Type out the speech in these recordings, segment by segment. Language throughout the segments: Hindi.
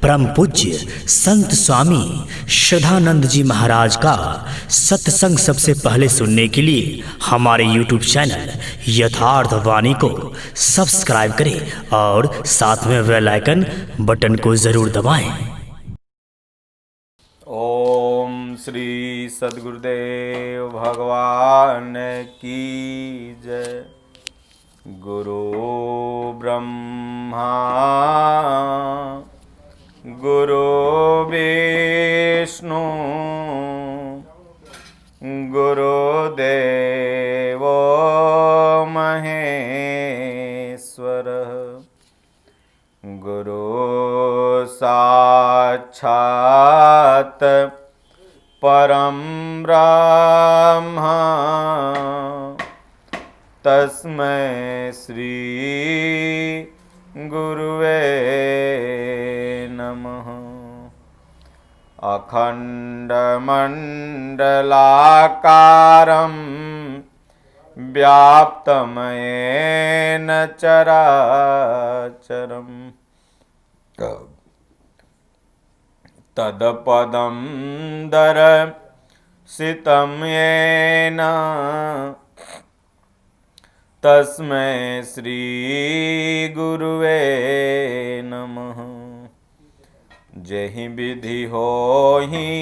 परम पूज्य संत स्वामी श्रद्धानंद जी महाराज का सत्संग सबसे पहले सुनने के लिए हमारे YouTube चैनल यथार्थ वाणी को सब्सक्राइब करें और साथ में बेल आइकन बटन को जरूर दबाएं। ओम श्री सद्गुरुदेव भगवान की जय। गुरु ब्रह्मा गुरु विष्णु गुरुदेव महेश्वर गुरु साक्षात परम ब्रह्म तस्मै श्री गुरुवे नमः। अखण्डमण्डलाकारं व्याप्तमयेन चराचरम् तत्पदं दर्शितं येन तस्मै श्री गुरुवे नमः। जहि विधि होहि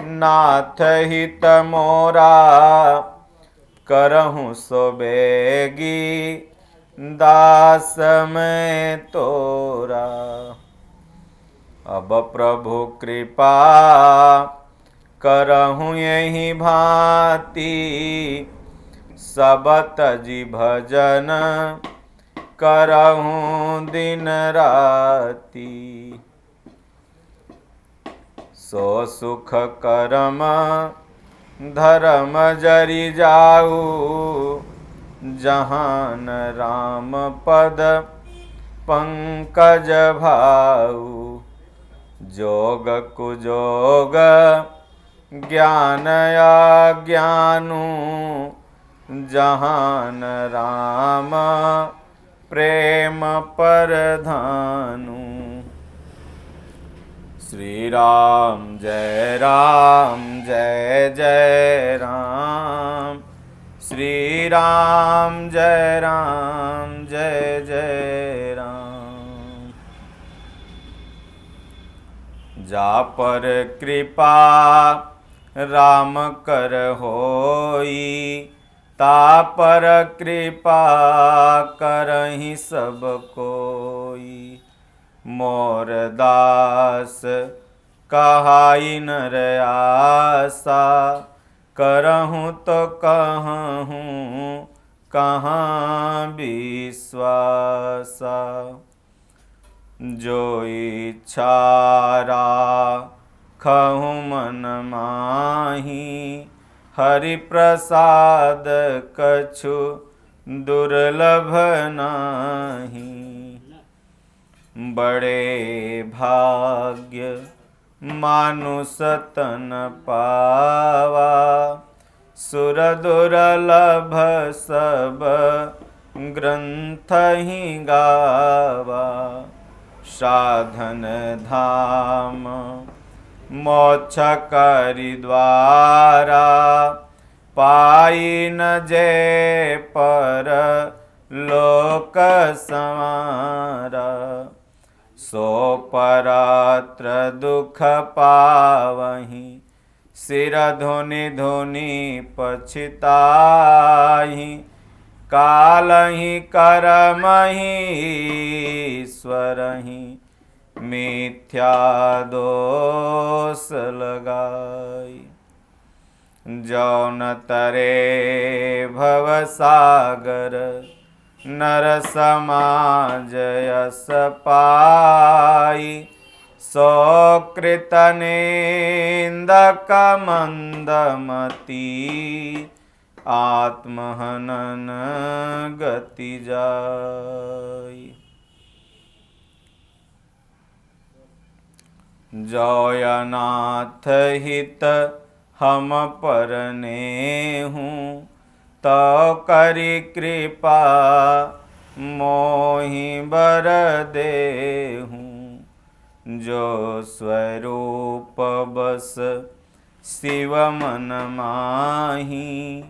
नाथ हित मोरा करहूँ सो बेगी दास मैं तोरा। अब प्रभु कृपा करहूँ यही भांति सब तजी भजन करहूँ दिन राति। सो सुख करम धर्म जरि जाऊ जहान राम पद पंकज भाऊ। जोग कुजोग ज्ञान अज्ञानु जहान राम प्रेम परधानु। श्री राम जय जय राम श्री राम जय जय राम। जा पर कृपा राम कर होई ता पर कृपा करहि सब कोई। मोर दास कहाई नर आसा करहूँ तो कहूँ कहाँ विश्वासा। जो इच्छा राखहूँ मन माही हरि प्रसाद कछु दुर्लभ नाही। बड़े भाग्य मानुष तन पावा सुर दुर्लभ सब ग्रंथ ही गावा। साधन धाम मोक्ष करि द्वारा पाई न जे पर लोक संवारा। सो परत्र दुख पावहि सिर धुनि धुनि पछिताहि। कालहि करमहि ईश्वरहि मिथ्या दोष लगाई। जौन तरे भव सागर नर समाज यस पाई। सो कृत निंदक मंदमती आत्महनन गति जाई। जयनाथ हित हम परने हूँ तो करी कृपा मोहि बर देहूँ। जो स्वरूप बस शिव मन माही।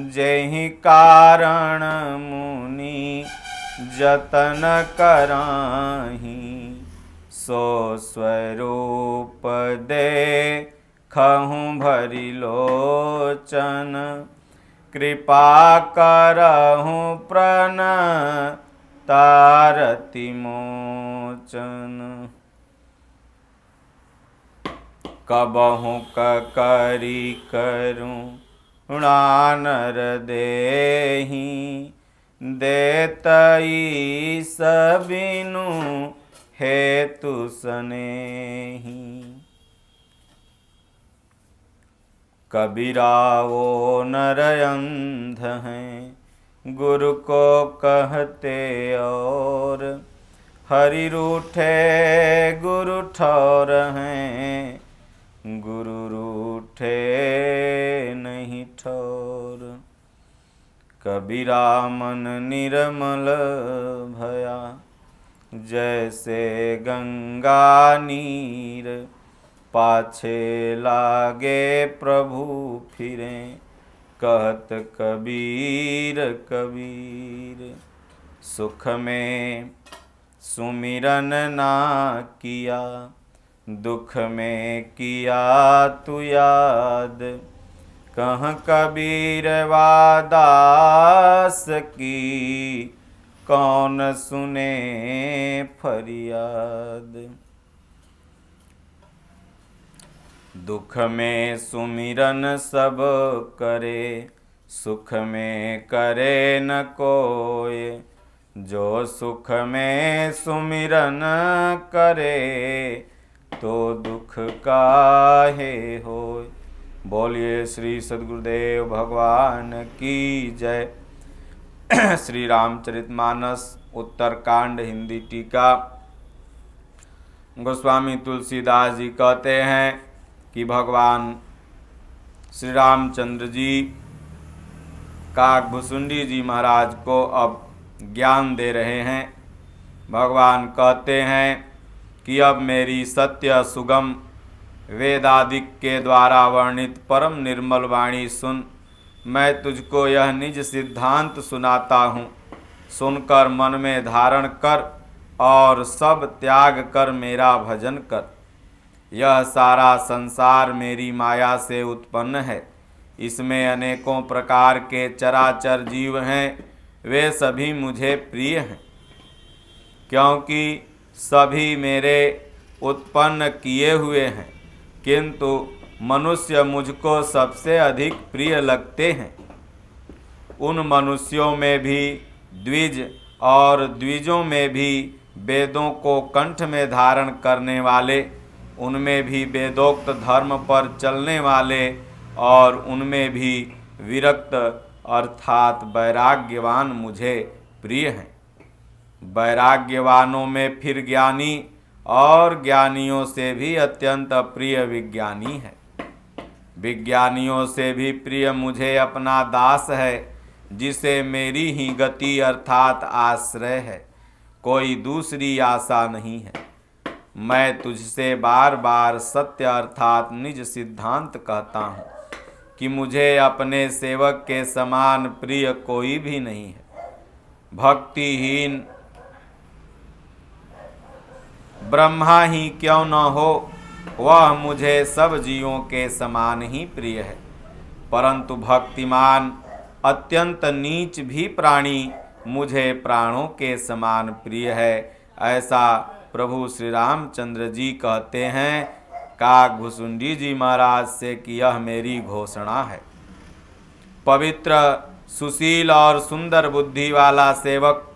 जेहि कारण मुनि जतन कराही। सो स्वरूप देखहु भरि लोचन। कृपा करहु प्रण तारति मोचन। कबहु ककरि करुणानर देहि। देतई सबिनु हेतु सनेहि। कबीरा वो नर अंध हैं गुरु को कहते और। हरि रूठे गुरु ठौर हैं गुरु रूठे नहीं ठौर। कबीरा मन निर्मल भया जैसे गंगा नीर। पाछे लागे प्रभु फिरे कहत कबीर कबीर। सुख में सुमिरन ना किया दुख में किया तू याद। कह कबीर वादास की कौन सुने फरियाद। दुख में सुमिरन सब करे सुख में करे न कोय। जो सुख में सुमिरन करे तो दुख काहे होय। बोलिए श्री सद्गुरुदेव भगवान की जय। श्री रामचरितमानस उत्तरकांड हिंदी टीका। गोस्वामी तुलसीदास जी कहते हैं कि भगवान श्री रामचंद्र जी काकभुसुंडी जी महाराज को अब ज्ञान दे रहे हैं। भगवान कहते हैं कि अब मेरी सत्य सुगम वेदादिक के द्वारा वर्णित परम निर्मल वाणी सुन। मैं तुझको यह निज सिद्धांत सुनाता हूँ। सुनकर मन में धारण कर और सब त्याग कर मेरा भजन कर। यह सारा संसार मेरी माया से उत्पन्न है। इसमें अनेकों प्रकार के चराचर जीव हैं। वे सभी मुझे प्रिय हैं क्योंकि सभी मेरे उत्पन्न किए हुए हैं। किंतु मनुष्य मुझको सबसे अधिक प्रिय लगते हैं। उन मनुष्यों में भी द्विज और द्विजों में भी वेदों को कंठ में धारण करने वाले, उनमें भी वेदोक्त धर्म पर चलने वाले और उनमें भी विरक्त अर्थात वैराग्यवान मुझे प्रिय हैं। वैराग्यवानों में फिर ज्ञानी और ज्ञानियों से भी अत्यंत प्रिय विज्ञानी है। विज्ञानियों से भी प्रिय मुझे अपना दास है जिसे मेरी ही गति अर्थात आश्रय है। कोई दूसरी आशा नहीं है। मैं तुझसे बार बार सत्य अर्थात निज सिद्धांत कहता हूँ कि मुझे अपने सेवक के समान प्रिय कोई भी नहीं है। भक्तिहीन ब्रह्मा ही क्यों न हो, वह मुझे सब जीवों के समान ही प्रिय है। परंतु भक्तिमान अत्यंत नीच भी प्राणी मुझे प्राणों के समान प्रिय है। ऐसा प्रभु श्री रामचंद्र जी कहते हैं काकभुसुंडी जी महाराज से कि यह मेरी घोषणा है। पवित्र सुशील और सुंदर बुद्धि वाला सेवक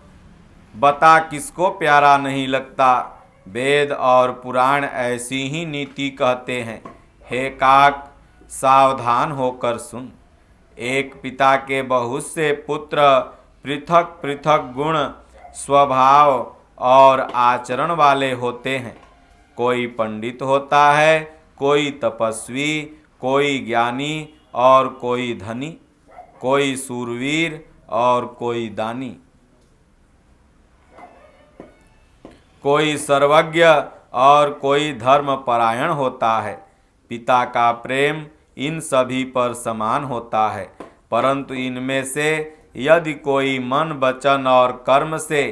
बता किसको प्यारा नहीं लगता। वेद और पुराण ऐसी ही नीति कहते हैं। हे काक, सावधान होकर सुन। एक पिता के बहुत से पुत्र पृथक पृथक गुण, स्वभाव और आचरण वाले होते हैं। कोई पंडित होता है, कोई तपस्वी, कोई ज्ञानी और कोई धनी, कोई शूरवीर और कोई दानी, कोई सर्वज्ञ और कोई धर्म परायण होता है। पिता का प्रेम इन सभी पर समान होता है, परंतु इनमें से यदि कोई मन वचन और कर्म से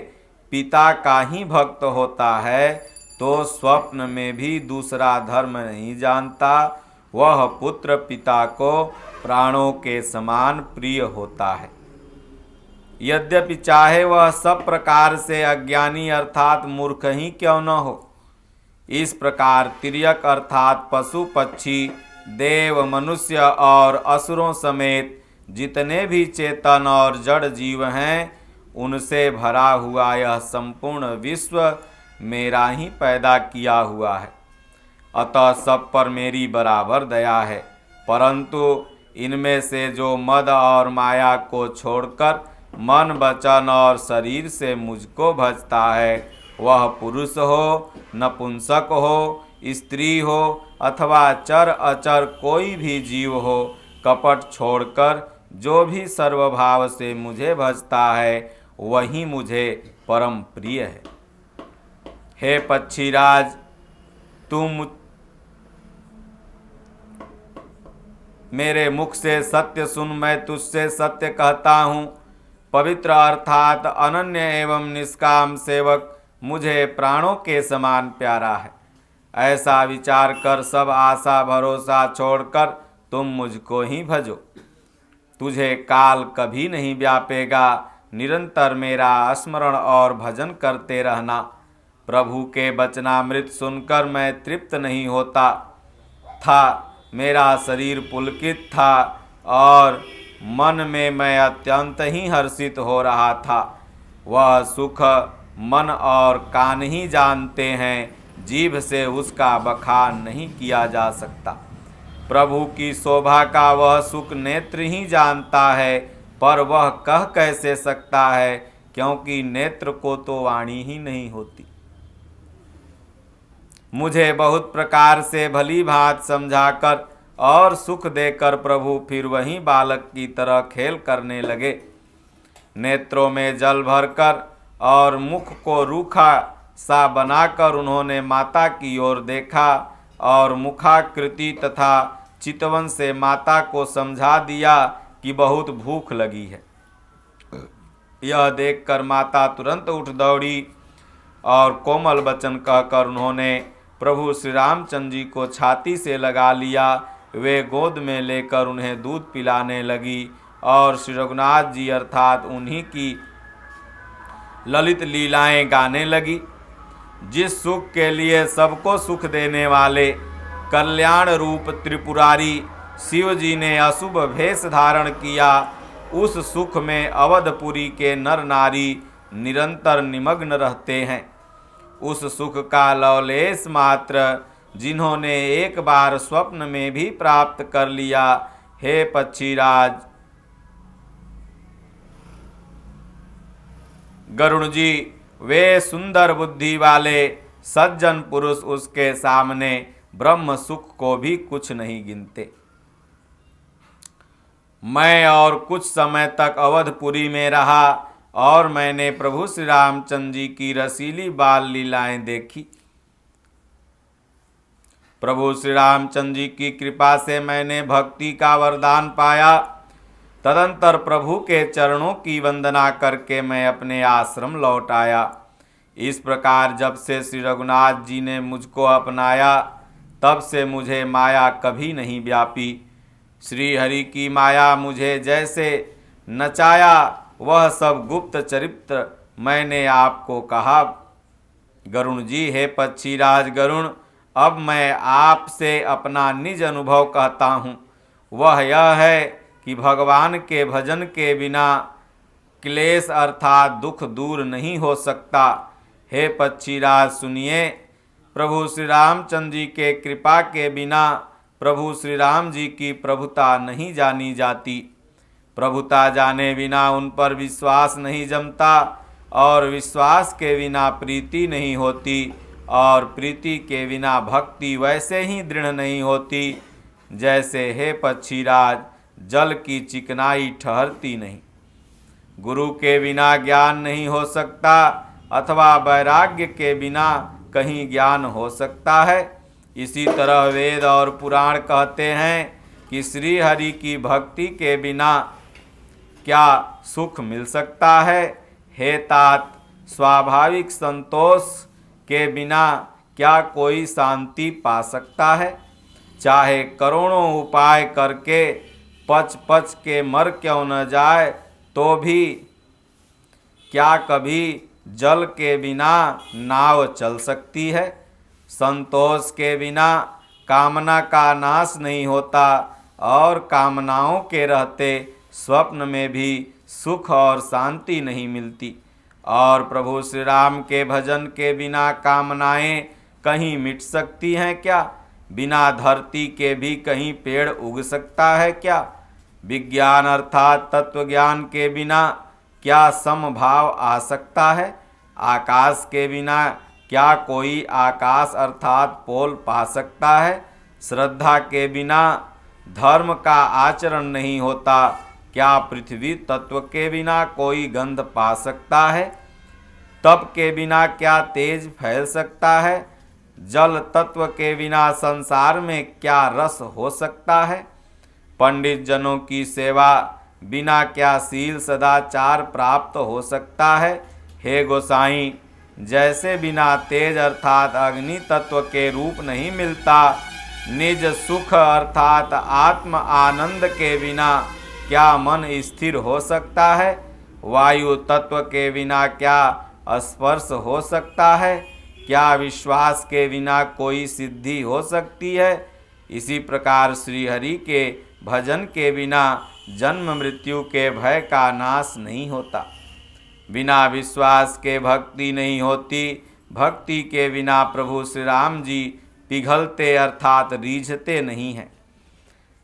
पिता का ही भक्त होता है तो स्वप्न में भी दूसरा धर्म नहीं जानता। वह पुत्र पिता को प्राणों के समान प्रिय होता है, यद्यपि चाहे वह सब प्रकार से अज्ञानी अर्थात मूर्ख ही क्यों न हो। इस प्रकार तिर्यक अर्थात पशु पक्षी, देव, मनुष्य और असुरों समेत जितने भी चेतन और जड़ जीव हैं, उनसे भरा हुआ यह संपूर्ण विश्व मेरा ही पैदा किया हुआ है। अतः सब पर मेरी बराबर दया है, परंतु इनमें से जो मद और माया को छोड़कर मन वचन और शरीर से मुझको भजता है, वह पुरुष हो, नपुंसक हो, स्त्री हो अथवा चर अचर कोई भी जीव हो, कपट छोड़कर जो भी सर्वभाव से मुझे भजता है वही मुझे परम प्रिय है। हे पक्षीराज, तुम मेरे मुख से सत्य सुन, मैं तुझसे सत्य कहता हूँ। पवित्र अर्थात अनन्य एवं निष्काम सेवक मुझे प्राणों के समान प्यारा है। ऐसा विचार कर सब आशा भरोसा छोड़कर तुम मुझको ही भजो। तुझे काल कभी नहीं व्यापेगा। निरंतर मेरा स्मरण और भजन करते रहना। प्रभु के वचनामृत सुनकर मैं तृप्त नहीं होता था। मेरा शरीर पुलकित था और मन में मैं अत्यंत ही हर्षित हो रहा था। वह सुख मन और कान ही जानते हैं, जीभ से उसका बखान नहीं किया जा सकता। प्रभु की शोभा का वह सुख नेत्र ही जानता है, पर वह कह कैसे सकता है, क्योंकि नेत्र को तो वाणी ही नहीं होती। मुझे बहुत प्रकार से भली भांत समझाकर और सुख देकर प्रभु फिर वहीं बालक की तरह खेल करने लगे। नेत्रों में जल भरकर और मुख को रूखा सा बनाकर उन्होंने माता की ओर देखा और मुखाकृति तथा चितवन से माता को समझा दिया कि बहुत भूख लगी है। यह देखकर माता तुरंत उठ दौड़ी और कोमल वचन कहकर उन्होंने प्रभु श्री रामचंद्र जी को छाती से लगा लिया। वे गोद में लेकर उन्हें दूध पिलाने लगी और श्री रघुनाथ जी अर्थात उन्हीं की ललित लीलाएं गाने लगी। जिस सुख के लिए सबको सुख देने वाले कल्याण रूप त्रिपुरारी शिव जी ने अशुभ भेष धारण किया, उस सुख में अवधपुरी के नर नारी निरंतर निमग्न रहते हैं। उस सुख का लवलेश मात्र जिन्होंने एक बार स्वप्न में भी प्राप्त कर लिया। हे पक्षीराज, गरुण जी, वे सुंदर बुद्धि वाले सज्जन पुरुष उसके सामने ब्रह्म सुख को भी कुछ नहीं गिनते। मैं और कुछ समय तक अवधपुरी में रहा और मैंने प्रभु श्री रामचंद्र जी की रसीली बाल लीलाएं देखी। प्रभु श्री रामचंद्र जी की कृपा से मैंने भक्ति का वरदान पाया। तदंतर प्रभु के चरणों की वंदना करके मैं अपने आश्रम लौट आया। इस प्रकार जब से श्री रघुनाथ जी ने मुझको अपनाया, तब से मुझे माया कभी नहीं व्यापी। श्री हरि की माया मुझे जैसे नचाया, वह सब गुप्त चरित्र मैंने आपको कहा। गरुण जी, हे पक्षीराज गरुण, अब मैं आपसे अपना निज अनुभव कहता हूँ। वह यह है कि भगवान के भजन के बिना क्लेश अर्थात दुख दूर नहीं हो सकता। हे पक्षीराज सुनिए, प्रभु श्री रामचंद्र जी के कृपा के बिना प्रभु श्री राम जी की प्रभुता नहीं जानी जाती। प्रभुता जाने बिना उन पर विश्वास नहीं जमता और विश्वास के बिना प्रीति नहीं होती और प्रीति के बिना भक्ति वैसे ही दृढ़ नहीं होती जैसे, हे पक्षीराज, जल की चिकनाई ठहरती नहीं। गुरु के बिना ज्ञान नहीं हो सकता अथवा वैराग्य के बिना कहीं ज्ञान हो सकता है। इसी तरह वेद और पुराण कहते हैं कि श्री हरि की भक्ति के बिना क्या सुख मिल सकता है। हे तात, स्वाभाविक संतोष के बिना क्या कोई शांति पा सकता है। चाहे करोड़ों उपाय करके पच पच के मर क्यों न जाए, तो भी क्या कभी जल के बिना नाव चल सकती है। संतोष के बिना कामना का नाश नहीं होता और कामनाओं के रहते स्वप्न में भी सुख और शांति नहीं मिलती। और प्रभु श्री राम के भजन के बिना कामनाएं कहीं मिट सकती हैं क्या। बिना धरती के भी कहीं पेड़ उग सकता है क्या। विज्ञान अर्थात तत्व ज्ञान के बिना क्या समभाव आ सकता है। आकाश के बिना क्या कोई आकाश अर्थात पोल पा सकता है। श्रद्धा के बिना धर्म का आचरण नहीं होता। क्या पृथ्वी तत्व के बिना कोई गंध पा सकता है। तप के बिना क्या तेज फैल सकता है। जल तत्व के बिना संसार में क्या रस हो सकता है। पंडित जनों की सेवा बिना क्या शील सदाचार प्राप्त हो सकता है। हे गोसाई, जैसे बिना तेज अर्थात अग्नि तत्व के रूप नहीं मिलता, निज सुख अर्थात आत्म आनंद के बिना क्या मन स्थिर हो सकता है। वायु तत्व के बिना क्या स्पर्श हो सकता है। क्या विश्वास के बिना कोई सिद्धि हो सकती है। इसी प्रकार श्री हरि के भजन के बिना जन्म मृत्यु के भय का नाश नहीं होता। बिना विश्वास के भक्ति नहीं होती। भक्ति के बिना प्रभु श्री राम जी पिघलते अर्थात रीझते नहीं हैं।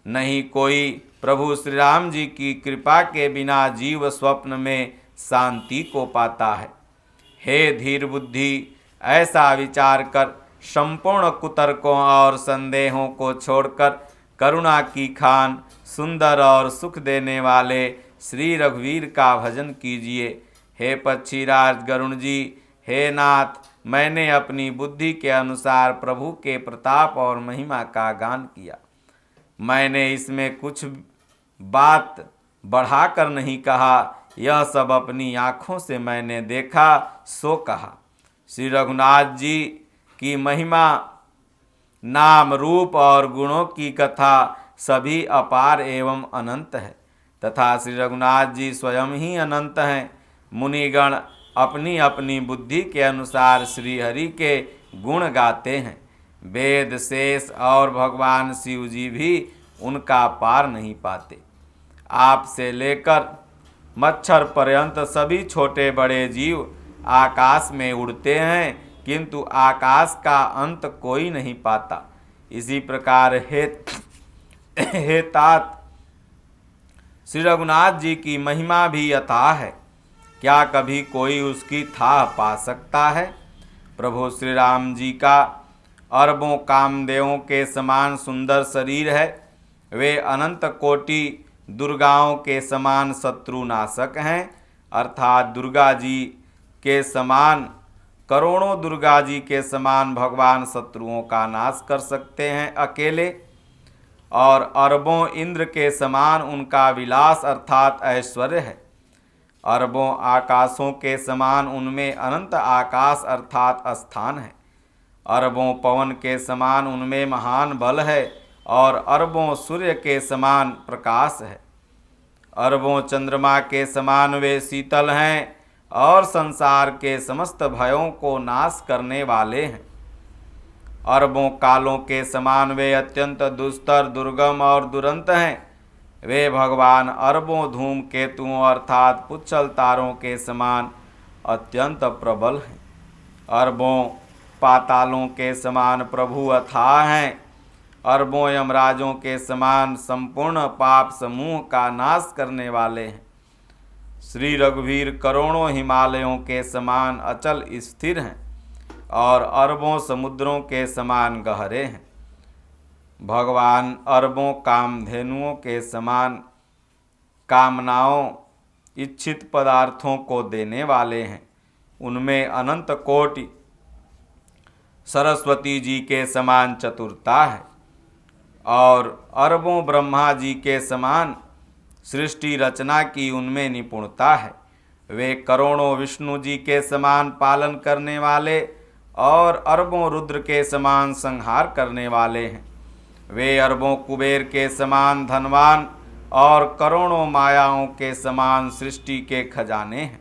नहीं कोई प्रभु श्री राम जी की कृपा के बिना जीव स्वप्न में शांति को पाता है। हे धीर बुद्धि, ऐसा विचार कर संपूर्ण कुतर्कों और संदेहों को छोड़कर करुणा की खान सुंदर और सुख देने वाले श्री रघुवीर का भजन कीजिए। हे पक्षीराज गरुण जी, हे नाथ, मैंने अपनी बुद्धि के अनुसार प्रभु के प्रताप और महिमा का गान किया। मैंने इसमें कुछ बात बढ़ाकर नहीं कहा, यह सब अपनी आँखों से मैंने देखा सो कहा। श्री रघुनाथ जी की महिमा, नाम, रूप और गुणों की कथा सभी अपार एवं अनंत है तथा श्री रघुनाथ जी स्वयं ही अनंत हैं। मुनिगण अपनी अपनी बुद्धि के अनुसार श्री हरि के गुण गाते हैं। वेद शेष और भगवान शिव जी भी उनका पार नहीं पाते। आपसे लेकर मच्छर पर्यंत सभी छोटे बड़े जीव आकाश में उड़ते हैं, किंतु आकाश का अंत कोई नहीं पाता। इसी प्रकार हे तात, श्री रघुनाथ जी की महिमा भी अथाह है, क्या कभी कोई उसकी थाह पा सकता है। प्रभु श्री राम जी का अरबों कामदेवों के समान सुंदर शरीर है। वे अनंत कोटि दुर्गाओं के समान शत्रुनाशक हैं, अर्थात दुर्गा जी के समान, करोड़ों दुर्गा जी के समान भगवान शत्रुओं का नाश कर सकते हैं अकेले। और अरबों इंद्र के समान उनका विलास अर्थात ऐश्वर्य है। अरबों आकाशों के समान उनमें अनंत आकाश अर्थात स्थान है। अरबों पवन के समान उनमें महान बल है और अरबों सूर्य के समान प्रकाश है। अरबों चंद्रमा के समान वे शीतल हैं और संसार के समस्त भयों को नाश करने वाले हैं। अरबों कालों के समान वे अत्यंत दुस्तर, दुर्गम और दुरंत हैं। वे भगवान अरबों धूमकेतुओं अर्थात पुच्छल तारों के समान अत्यंत प्रबल हैं। अरबों पातालों के समान प्रभु अथाह हैं। अरबों यमराजों के समान संपूर्ण पाप समूह का नाश करने वाले हैं। श्री रघुवीर करोड़ों हिमालयों के समान अचल स्थिर हैं और अरबों समुद्रों के समान गहरे हैं। भगवान अरबों कामधेनुओं के समान कामनाओं इच्छित पदार्थों को देने वाले हैं। उनमें अनंत कोटि सरस्वती जी के समान चतुरता है और अरबों ब्रह्मा जी के समान सृष्टि रचना की उनमें निपुणता है। वे करोड़ों विष्णु जी के समान पालन करने वाले और अरबों रुद्र के समान संहार करने वाले हैं। वे अरबों कुबेर के समान धनवान और करोड़ों मायाओं के समान सृष्टि के खजाने हैं।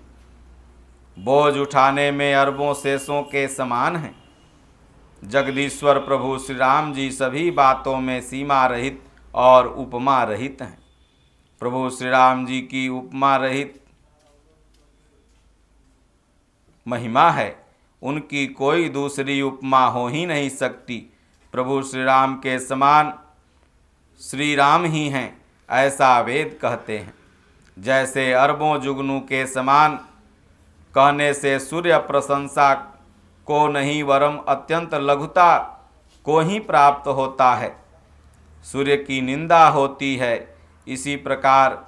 बोझ उठाने में अरबों शेषों के समान हैं। जगदीश्वर प्रभु श्री राम जी सभी बातों में सीमा रहित और उपमा रहित हैं। प्रभु श्री राम जी की उपमा रहित महिमा है, उनकी कोई दूसरी उपमा हो ही नहीं सकती। प्रभु श्री राम के समान श्री राम ही हैं, ऐसा वेद कहते हैं। जैसे अरबों जुगनू के समान कहने से सूर्य प्रशंसा को नहीं वरम अत्यंत लघुता को ही प्राप्त होता है, सूर्य की निंदा होती है। इसी प्रकार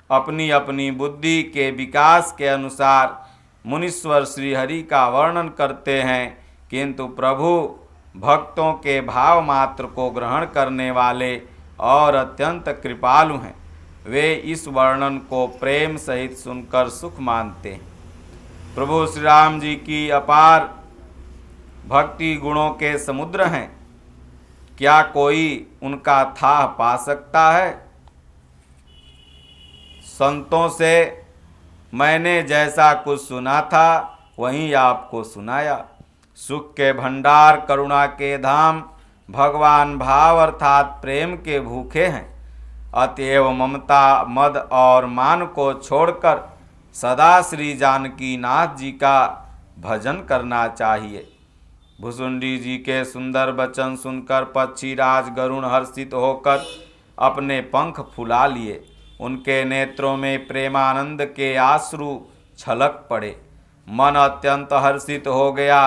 अपनी अपनी बुद्धि के विकास के अनुसार मुनीश्वर श्री हरि का वर्णन करते हैं, किंतु प्रभु भक्तों के भाव मात्र को ग्रहण करने वाले और अत्यंत कृपालु हैं। वे इस वर्णन को प्रेम सहित सुनकर सुख मानते हैं। प्रभु श्री राम जी की अपार भक्ति गुणों के समुद्र हैं, क्या कोई उनका था पा सकता है। संतों से मैंने जैसा कुछ सुना था वहीं आपको सुनाया। सुख के भंडार करुणा के धाम भगवान भाव अर्थात प्रेम के भूखे हैं। अतएव ममता मद और मान को छोड़कर सदा श्री जानकी नाथ जी का भजन करना चाहिए। भुसुंडी जी के सुंदर वचन सुनकर पक्षीराज गरुण हर्षित होकर अपने पंख फुला लिए। उनके नेत्रों में प्रेमानंद के आश्रु छलक पड़े। मन अत्यंत हर्षित हो गया।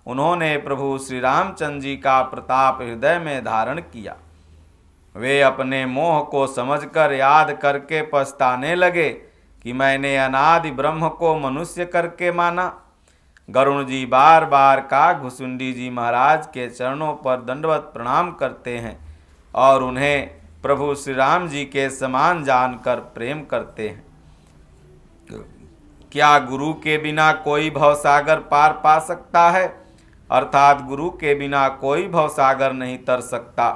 उन्होंने प्रभु श्री रामचंद्र जी का प्रताप हृदय में धारण किया। वे अपने मोह को समझकर याद करके पछताने लगे कि मैंने अनादि ब्रह्म को मनुष्य करके माना। गरुण जी बार बार काग भुसुंडी जी महाराज के चरणों पर दंडवत प्रणाम करते हैं और उन्हें प्रभु श्री राम जी के समान जानकर प्रेम करते हैं। क्या गुरु के बिना कोई भवसागर पार पा सकता है? अर्थात गुरु के बिना कोई भवसागर नहीं तर सकता,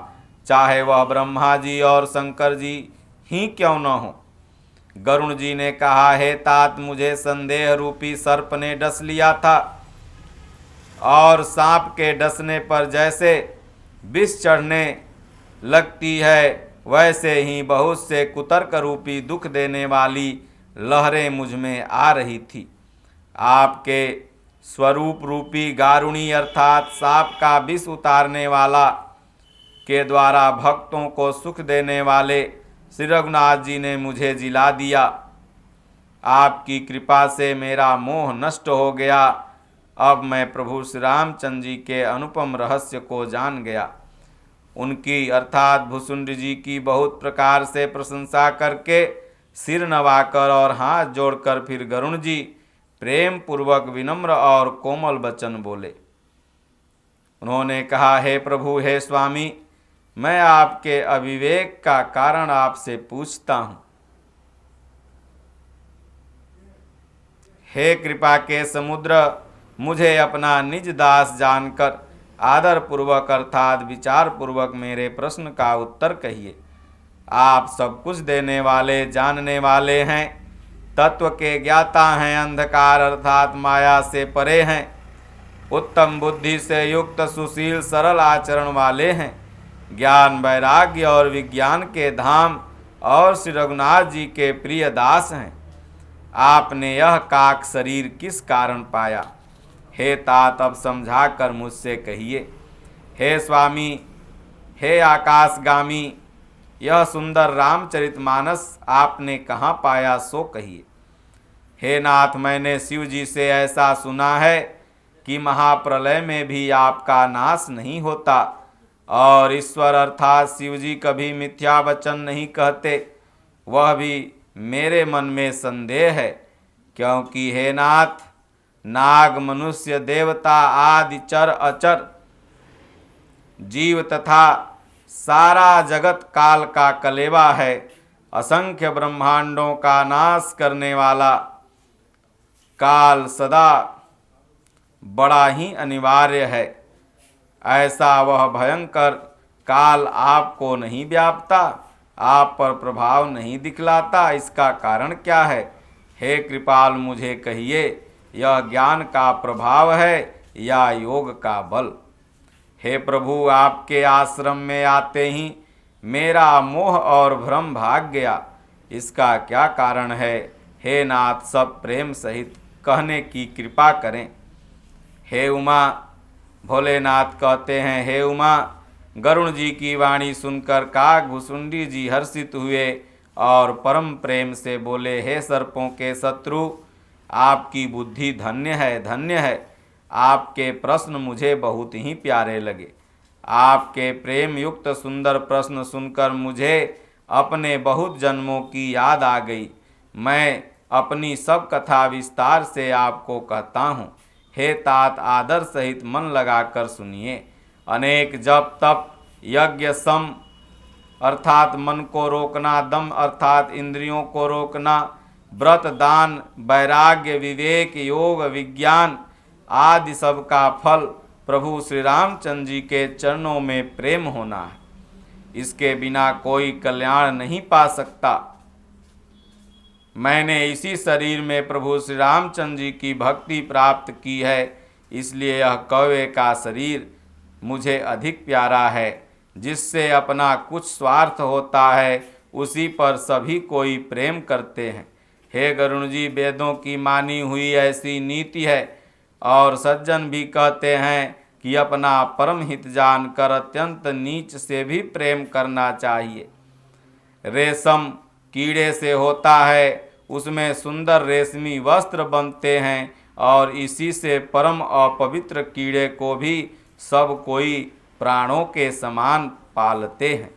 चाहे वह ब्रह्मा जी और शंकर जी ही क्यों न हो। गरुण जी ने कहा, हे तात, मुझे संदेह रूपी सर्प ने डस लिया था और सांप के डसने पर जैसे विष चढ़ने लगती है वैसे ही बहुत से कुतर्क रूपी दुख देने वाली लहरें मुझ में आ रही थी। आपके स्वरूप रूपी गारुणी अर्थात सांप का विष उतारने वाला के द्वारा भक्तों को सुख देने वाले श्री रघुनाथ जी ने मुझे जिला दिया। आपकी कृपा से मेरा मोह नष्ट हो गया। अब मैं प्रभु श्री रामचंद्र जी के अनुपम रहस्य को जान गया। उनकी अर्थात भुसुंडी जी की बहुत प्रकार से प्रशंसा करके सिर नवाकर और हाथ जोड़कर फिर गरुण जी प्रेम पूर्वक विनम्र और कोमल वचन बोले। उन्होंने कहा, हे प्रभु, हे स्वामी, मैं आपके अविवेक का कारण आपसे पूछता हूँ। हे कृपा के समुद्र, मुझे अपना निज दास जानकर आदर पूर्वक अर्थात विचार पूर्वक मेरे प्रश्न का उत्तर कहिए। आप सब कुछ देने वाले, जानने वाले हैं, तत्व के ज्ञाता हैं, अंधकार अर्थात माया से परे हैं, उत्तम बुद्धि से युक्त सुशील सरल आचरण वाले हैं, ज्ञान वैराग्य और विज्ञान के धाम और श्री रघुनाथ जी के प्रिय दास हैं। आपने यह काक शरीर किस कारण पाया? हे तात, अब समझा कर मुझसे कहिए। हे स्वामी, हे आकाशगामी, यह सुंदर रामचरितमानस आपने कहाँ पाया सो कहिए। हे नाथ, मैंने शिव जी से ऐसा सुना है कि महाप्रलय में भी आपका नाश नहीं होता और ईश्वर अर्थात शिव जी कभी मिथ्या वचन नहीं कहते। वह भी मेरे मन में संदेह है, क्योंकि हे नाथ, नाग मनुष्य देवता आदि चर अचर जीव तथा सारा जगत काल का कलेवा है। असंख्य ब्रह्मांडों का नाश करने वाला काल सदा बड़ा ही अनिवार्य है। ऐसा वह भयंकर काल आपको नहीं व्यापता, आप पर प्रभाव नहीं दिखलाता, इसका कारण क्या है? हे कृपाल मुझे कहिए, यह ज्ञान का प्रभाव है या योग का बल? हे प्रभु, आपके आश्रम में आते ही मेरा मोह और भ्रम भाग गया, इसका क्या कारण है? हे नाथ, सब प्रेम सहित कहने की कृपा करें। हे उमा, भोलेनाथ कहते हैं, हे उमा, गरुण जी की वाणी सुनकर काकभुसुंडी जी हर्षित हुए और परम प्रेम से बोले, हे सर्पों के शत्रु, आपकी बुद्धि धन्य है, धन्य है। आपके प्रश्न मुझे बहुत ही प्यारे लगे। आपके प्रेम युक्त सुंदर प्रश्न सुनकर मुझे अपने बहुत जन्मों की याद आ गई। मैं अपनी सब कथा विस्तार से आपको कहता हूँ। हे तात, आदर सहित मन लगाकर सुनिए। अनेक जप तप यज्ञ सम अर्थात मन को रोकना, दम अर्थात इंद्रियों को रोकना, व्रत दान वैराग्य विवेक योग विज्ञान आदि सब का फल प्रभु श्री रामचंद्र जी के चरणों में प्रेम होना है। इसके बिना कोई कल्याण नहीं पा सकता। मैंने इसी शरीर में प्रभु श्री रामचंद्र जी की भक्ति प्राप्त की है, इसलिए यह कौवे का शरीर मुझे अधिक प्यारा है। जिससे अपना कुछ स्वार्थ होता है उसी पर सभी कोई प्रेम करते हैं। हे गरुण जी, वेदों की मानी हुई ऐसी नीति है और सज्जन भी कहते हैं कि अपना परम हित जानकर अत्यंत नीच से भी प्रेम करना चाहिए। रेशम कीड़े से होता है, उसमें सुंदर रेशमी वस्त्र बनते हैं और इसी से परम अपवित्र कीड़े को भी सब कोई प्राणों के समान पालते हैं।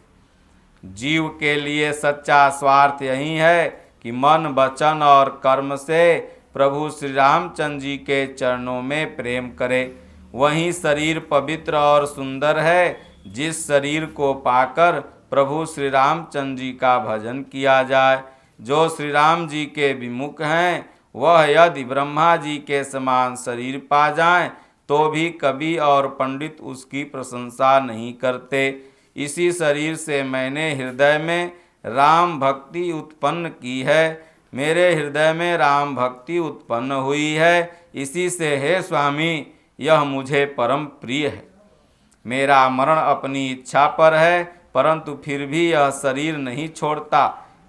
जीव के लिए सच्चा स्वार्थ यही है कि मन वचन और कर्म से प्रभु श्री रामचंद्र जी के चरणों में प्रेम करे। वही शरीर पवित्र और सुंदर है जिस शरीर को पाकर प्रभु श्री रामचंद्र जी का भजन किया जाए। जो श्री राम जी के विमुख हैं वह यदि ब्रह्मा जी के समान शरीर पा जाएं तो भी कवि और पंडित उसकी प्रशंसा नहीं करते। इसी शरीर से मैंने हृदय में राम भक्ति उत्पन्न की है। मेरे हृदय में राम भक्ति उत्पन्न हुई है, इसी से हे स्वामी यह मुझे परम प्रिय है। मेरा मरण अपनी इच्छा पर है, परंतु फिर भी यह शरीर नहीं छोड़ता,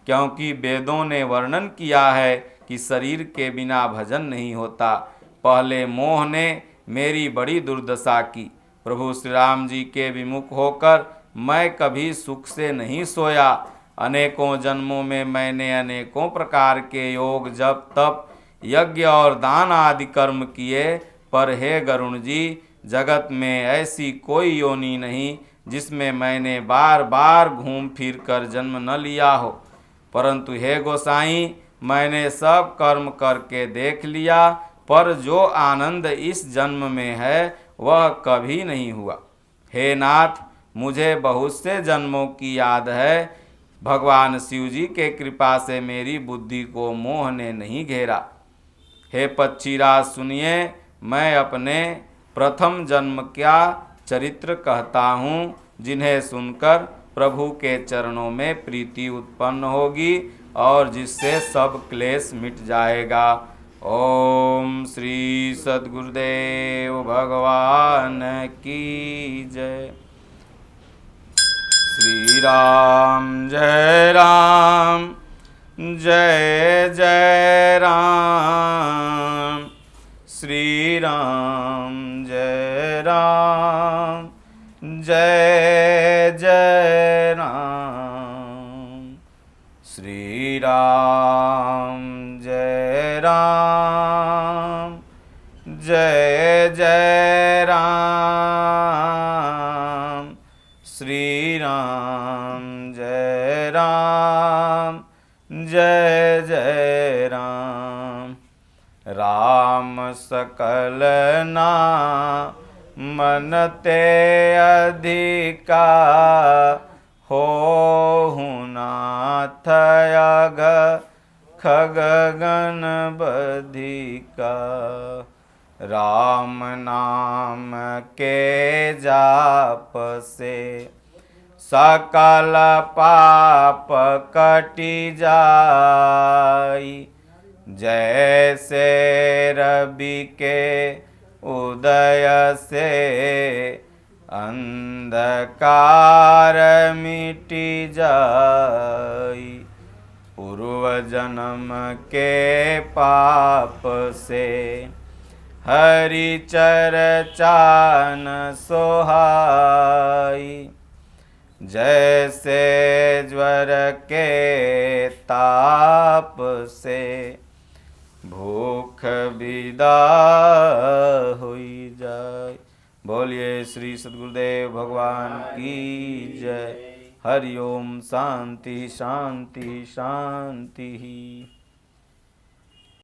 क्योंकि वेदों ने वर्णन किया है कि शरीर के बिना भजन नहीं होता। पहले मोह ने मेरी बड़ी दुर्दशा की। प्रभु श्री राम जी के विमुख होकर मैं कभी सुख से नहीं सोया। अनेकों जन्मों में मैंने अनेकों प्रकार के योग जप तप यज्ञ और दान आदि कर्म किए, पर हे गरुण जी, जगत में ऐसी कोई योनि नहीं जिसमें मैंने बार बार घूम फिर कर जन्म न लिया हो। परंतु हे गोसाई, मैंने सब कर्म करके देख लिया, पर जो आनंद इस जन्म में है वह कभी नहीं हुआ। हे नाथ, मुझे बहुत से जन्मों की याद है। भगवान शिव जी के कृपा से मेरी बुद्धि को मोह ने नहीं घेरा। हे पक्षीराज सुनिए, मैं अपने प्रथम जन्म का चरित्र कहता हूँ, जिन्हें सुनकर प्रभु के चरणों में प्रीति उत्पन्न होगी और जिससे सब क्लेश मिट जाएगा। ओम श्री सद्गुरुदेव भगवान की जय। श्री राम जय राम जय जय राम। श्री राम जय राम जय जय राम। श्री राम जय राम जय जय राम। श्री राम जय राम जय जय राम। राम सख सकल ना मन ते अधिका हो नाथ अघ खग गण बधिका। राम नाम के जाप से सकल पाप कटि जाई। जैसे रवि के उदय से अंधकार मिटि जाई। पूर्व जन्म के पाप से हरि चर्चा न सोहाई। जैसे ज्वर के ताप से भूख विदा हुई जाए। बोलिए श्री सद्गुरुदेव भगवान की जय। हरि ओम। शांति शांति शांति।